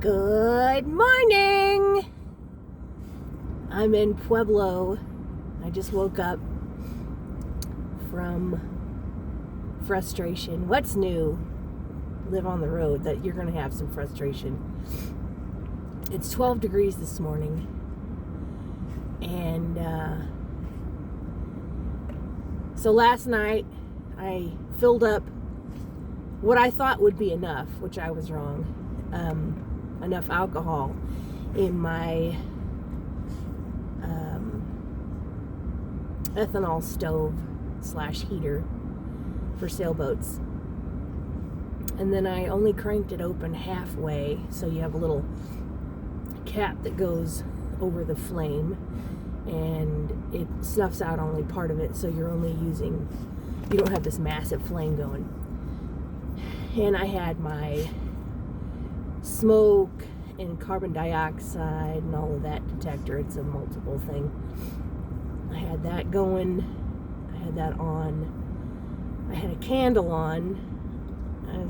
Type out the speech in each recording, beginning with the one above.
Good morning. I'm in Pueblo. I just woke up from frustration. What's new? Live on the road that you're going to have some frustration. It's 12 degrees this morning. And so last night I filled up what I thought would be enough, which I was wrong. Enough alcohol in my ethanol stove / heater for sailboats. And then I only cranked it open halfway, so you have a little cap that goes over the flame, and it snuffs out only part of it, so you don't have this massive flame going. And I had my smoke and carbon dioxide and all of that detector. It's a multiple thing. I had that going. I had that on. I had a candle on. I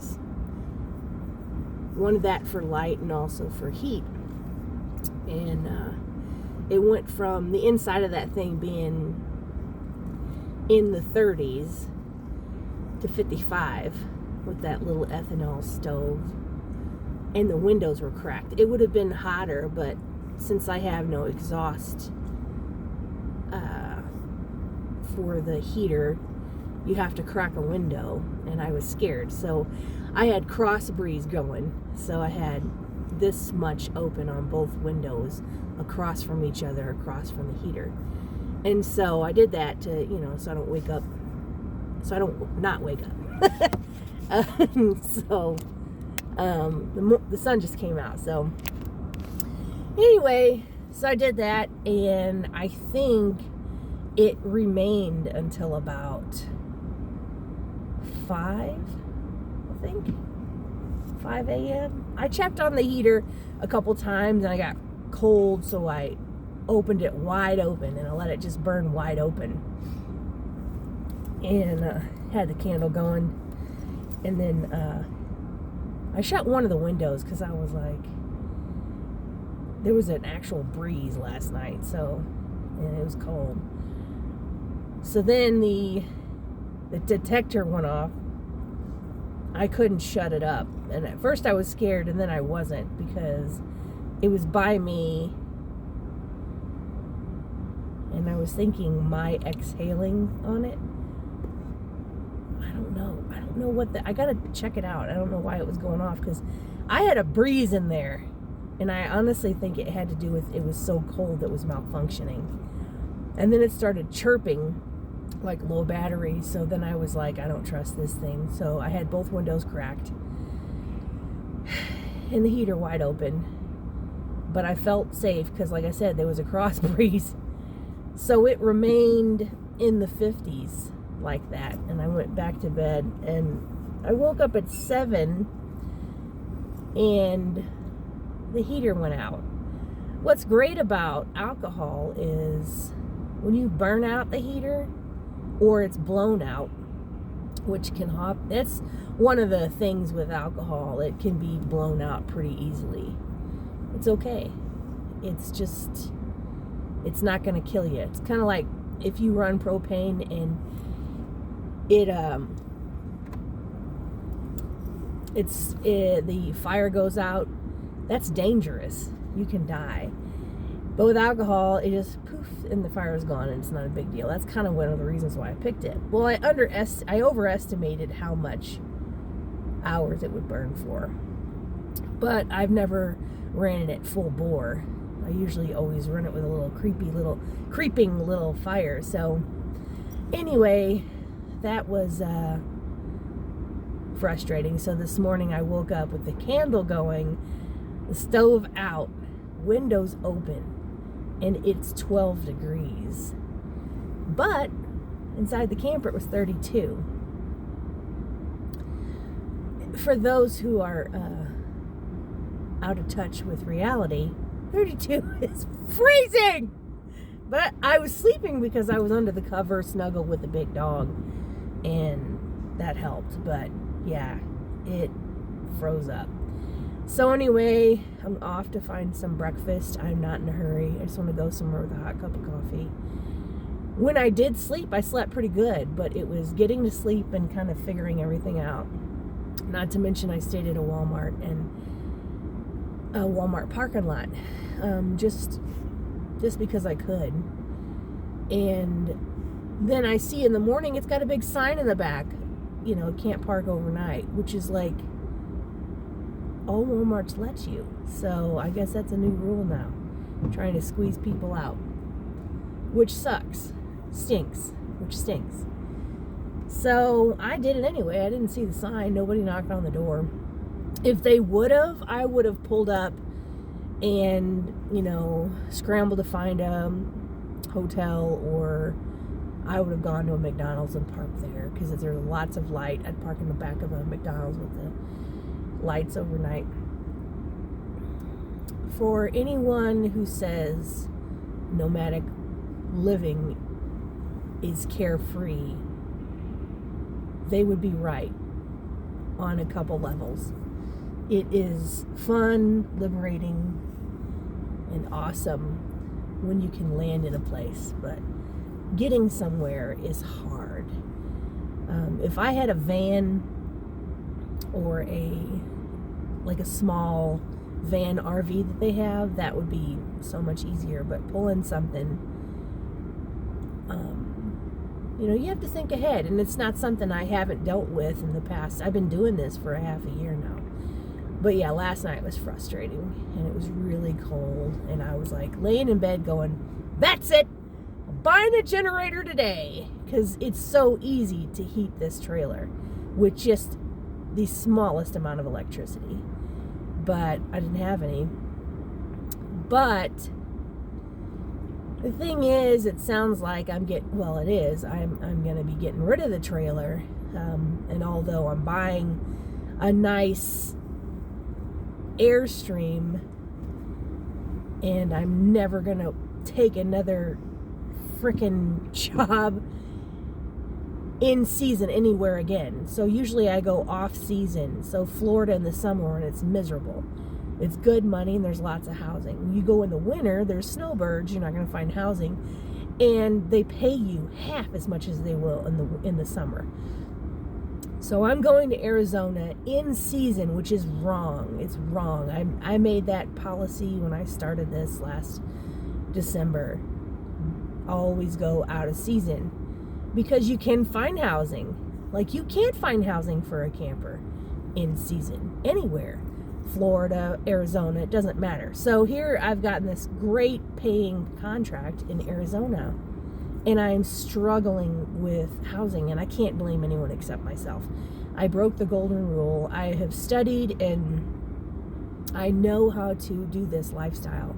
wanted that for light and also for heat. And it went from the inside of that thing being in the 30s to 55 with that little ethanol stove. And the windows were cracked. It would have been hotter, but since I have no exhaust for the heater, you have to crack a window, and I was scared. So I had cross breeze going. So I had this much open on both windows, across from each other, across from the heater. And so I did that to, so I don't wake up. So I don't not wake up. The sun just came out. So anyway, so I did that, and I think it remained until about 5 a.m. I checked on the heater a couple times, and I got cold, so I opened it wide open, and I let it just burn wide open, and had the candle going. And then I shut one of the windows because I was like, there was an actual breeze last night, and it was cold. So then the detector went off. I couldn't shut it up. And at first I was scared, and then I wasn't, because it was by me. And I was thinking, my exhaling on it? I don't know I gotta check it out. I don't know why it was going off, because I had a breeze in there, and I honestly think it had to do with, it was so cold it was malfunctioning. And then it started chirping like low battery, so then I was like, I don't trust this thing. So I had both windows cracked and the heater wide open, but I felt safe because, like I said, there was a cross breeze, so it remained in the 50s like that. And I went back to bed, and I woke up at 7, and the heater went out. What's great about alcohol is when you burn out the heater, or it's blown out, which can that's one of the things with alcohol. It can be blown out pretty easily. It's okay. It's not going to kill you. It's kind of like if you run propane and the fire goes out, that's dangerous. You can die. But with alcohol, it just poof, and the fire is gone, and it's not a big deal. That's kind of one of the reasons why I picked it. Well, I overestimated how much hours it would burn for. But I've never ran it full bore. I usually always run it with a little creeping little fire. So anyway, that was frustrating. So this morning I woke up with the candle going, the stove out, windows open, and it's 12 degrees. But inside the camper it was 32. For those who are out of touch with reality, 32 is freezing! But I was sleeping because I was under the cover, snuggled with the big dog, and that helped. But yeah, it froze up. So anyway, I'm off to find some breakfast. I'm not in a hurry. I just want to go somewhere with a hot cup of coffee. When I did sleep, I slept pretty good, but it was getting to sleep and kind of figuring everything out. Not to mention I stayed at a Walmart and a Walmart parking lot, just because I could. And then I see in the morning it's got a big sign in the back, can't park overnight, which is like all Walmarts let you. So I guess that's a new rule now, trying to squeeze people out, which sucks. Stinks. So I did it anyway. I didn't see the sign. Nobody knocked on the door. If they would have, I would have pulled up and, scrambled to find a hotel, or I would have gone to a McDonald's and parked there, because if there's lots of light, I'd park in the back of a McDonald's with the lights overnight. For anyone who says nomadic living is carefree, they would be right on a couple levels. It is fun, liberating, and awesome when you can land in a place, but getting somewhere is hard. If I had a van or a small van RV that they have, that would be so much easier. But pulling something, you have to think ahead, and it's not something I haven't dealt with in the past. I've been doing this for a half a year now. But yeah, last night was frustrating, and it was really cold, and I was like laying in bed going, that's it, I'm buying a generator today, because it's so easy to heat this trailer with just the smallest amount of electricity. But I didn't have any. But the thing is, it sounds like I'm going to be getting rid of the trailer. And although I'm buying a nice Airstream, and I'm never going to take another freaking job in season anywhere again. So usually I go off season. So Florida in the summer, and it's miserable. It's good money and there's lots of housing. You go in the winter, there's snowbirds, you're not going to find housing, and they pay you half as much as they will in the summer. So I'm going to Arizona in season, which is wrong. It's wrong. I made that policy when I started this last December. Always go out of season, because you can find housing. Like, you can't find housing for a camper in season anywhere. Florida, Arizona, it doesn't matter. So here I've gotten this great paying contract in Arizona, and I'm struggling with housing, and I can't blame anyone except myself. I broke the golden rule. I have studied, and I know how to do this lifestyle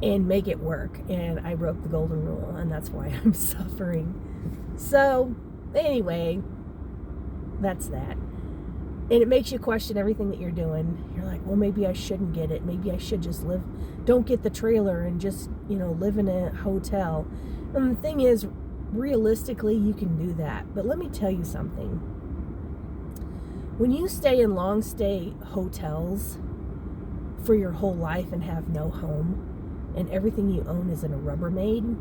and make it work, and I broke the golden rule, and that's why I'm suffering. So anyway, that's that. And it makes you question everything that you're doing. You're like, well, maybe I shouldn't get it. Maybe I should just don't get the trailer and just, live in a hotel. And the thing is, realistically, you can do that. But let me tell you something. When you stay in long stay hotels for your whole life and have no home, and everything you own is in a Rubbermaid,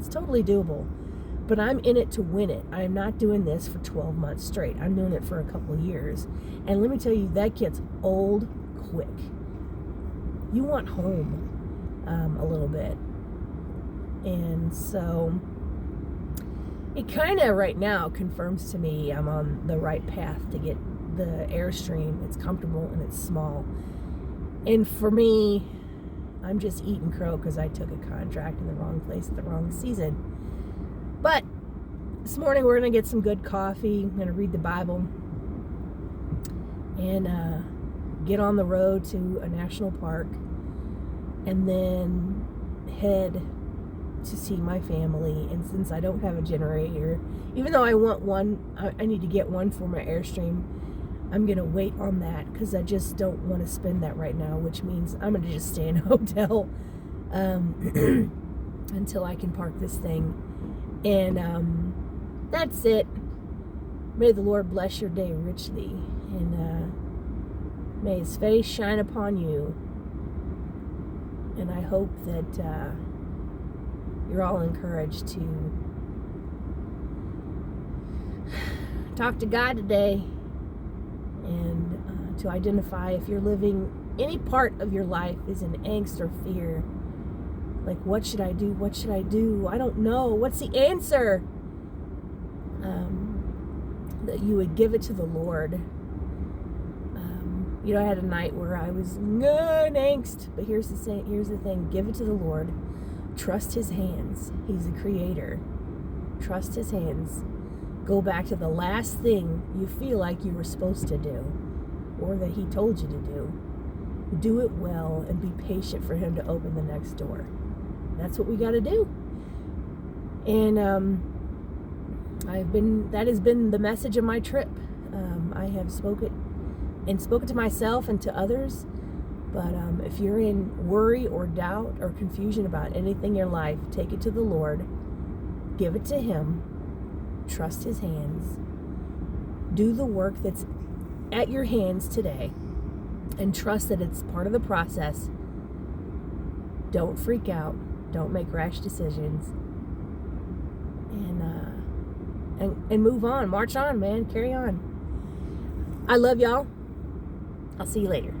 it's totally doable. But I'm in it to win it. I'm not doing this for 12 months straight. I'm doing it for a couple of years. And let me tell you, that gets old quick. You want home a little bit. And so it kind of right now confirms to me I'm on the right path to get the Airstream. It's comfortable and it's small. And for me, I'm just eating crow because I took a contract in the wrong place at the wrong season. But this morning we're going to get some good coffee. I'm going to read the Bible and get on the road to a national park, and then head to see my family. And since I don't have a generator, even though I want one, I need to get one for my Airstream, I'm going to wait on that because I just don't want to spend that right now, which means I'm going to just stay in a hotel until I can park this thing. And that's it. May the Lord bless your day richly, and may his face shine upon you And I hope that you're all encouraged to talk to God today and to identify if you're living any part of your life is in angst or fear. Like, what should I do? What should I do? I don't know. What's the answer? That you would give it to the Lord. I had a night where I was in angst, but here's the thing: give it to the Lord. Trust His hands. He's the Creator. Trust His hands. Go back to the last thing you feel like you were supposed to do, or that He told you to do. Do it well and be patient for Him to open the next door. That's what we got to do. And that has been the message of my trip. I have spoken to myself and to others. But if you're in worry or doubt or confusion about anything in your life, take it to the Lord. Give it to Him. Trust His hands. Do the work that's at your hands today. And trust that it's part of the process. Don't freak out. Don't make rash decisions. And move on. March on, man. Carry on. I love y'all. I'll see you later.